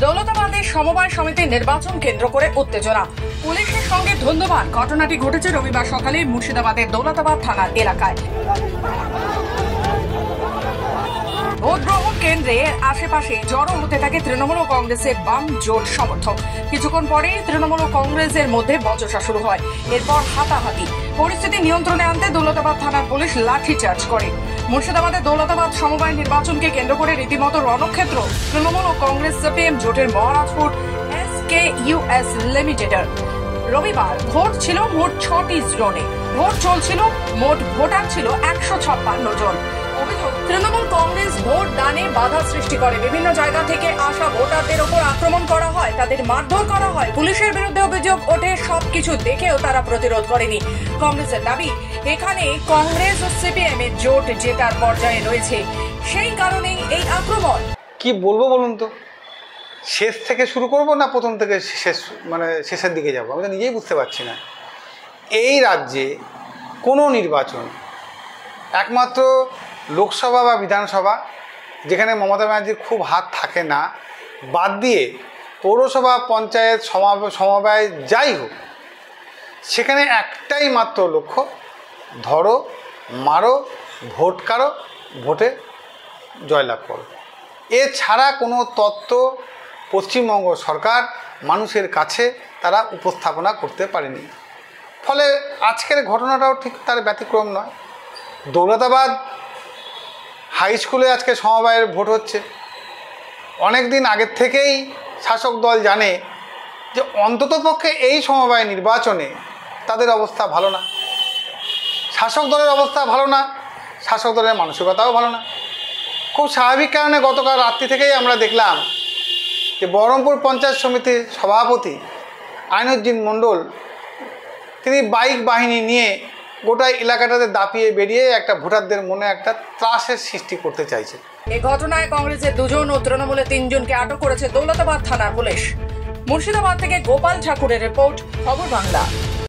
দৌলতাবাদের সমবায় সমিতির নির্বাচন কেন্দ্র করে উত্তেজনা, পুলিশের সঙ্গে ধন্যবাদ। ঘটনাটি ঘটেছে রবিবার সকালে মুর্শিদাবাদের দৌলতাবাদ থানার এলাকায়। ভোট গ্রহণ কেন্দ্রের আশেপাশে জড়ো হতে থাকে তৃণমূল ও কংগ্রেসের বাম জোট সমর্থক। কিছুক্ষণ পরে তৃণমূল ও কংগ্রেসের মধ্যে বচসা শুরু হয়। এরপর হাতাহাতি। পরিস্থিতি নিয়ন্ত্রণে আনতে দৌলতাবাদ থানার পুলিশ লাঠিচার্জ করে। মুর্শিদাবাদের দৌলতাবাদ সমবায় নির্বাচনকে কেন্দ্র করে রীতিমতো রণক্ষেত্র তৃণমূল ও কংগ্রেস সিপিএম জোটের মহারাজপুর SKUS লিমিটেডের। রবিবার ভোট ছিল মোট 6টি জোনে। ভোট চলছিল, মোট ভোটার ছিল 156 জন। অভিযোগ, তৃণমূল কংগ্রেস ভোট দানে বাধা সৃষ্টি করে। বিভিন্ন জায়গা থেকে আসা ভোটারদের ওপর আক্রমণ করা হয়, তাদের মারধর করা হয়। পুলিশের বিরুদ্ধে অভিযোগ ওঠে, সবকিছু দেখেও তারা প্রতিরোধ করেনি। কংগ্রেসের দাবি, এখানে কংগ্রেস ও সিপিএম এর জোট জেতার পর্যায়ে রয়েছে, সেই কারণেই এই আক্রমণ। কি বলবো বলুন তো, শেষ থেকে শুরু করব না প্রথম থেকে শেষের দিকে যাব, আমি তো নিজেই বুঝতে পারছি না। এই রাজ্যে কোনো নির্বাচন, একমাত্র লোকসভা বা বিধানসভা যেখানে মমতা ব্যানার্জির খুব হাত থাকে না, বাদ দিয়ে পৌরসভা, পঞ্চায়েত, সমবায় যাই হোক, সেখানে একটাই মাত্র লক্ষ্য, ধরো, মারো, ভোট কারো, ভোটে জয়লাভ করো। এছাড়া কোনো তত্ত্ব পশ্চিমবঙ্গ সরকার মানুষের কাছে তারা উপস্থাপনা করতে পারেনি। ফলে আজকের ঘটনাটাও ঠিক তার ব্যতিক্রম নয়। দৌলতাবাদ হাই স্কুলে আজকে সমবায়ের ভোট হচ্ছে। অনেক দিন আগের থেকেই শাসক দল জানে যে অন্ততপক্ষে এই সমবায় নির্বাচনে তাদের অবস্থা ভালো না, শাসক দলের অবস্থা ভালো না, শাসক দলের মানসিকতাও ভালো না। খুব স্বাভাবিক কারণে গতকাল রাত্রি থেকেই আমরা দেখলাম যে বহরমপুর পঞ্চায়েত সমিতির সভাপতি আইনুজ্জিন মণ্ডল তিনি বাইক বাহিনী নিয়ে গোটা এলাকাটাতে দাপিয়ে বেরিয়ে একটা ভোটারদের মনে একটা ত্রাসের সৃষ্টি করতে চাইছে। এই ঘটনায় কংগ্রেসের 2 জন ও তৃণমূলের 3 জনকে আটক করেছে দৌলতাবাদ থানার পুলিশ। মুর্শিদাবাদ থেকে গোপাল ঠাকুরের রিপোর্ট, খবর বাংলা।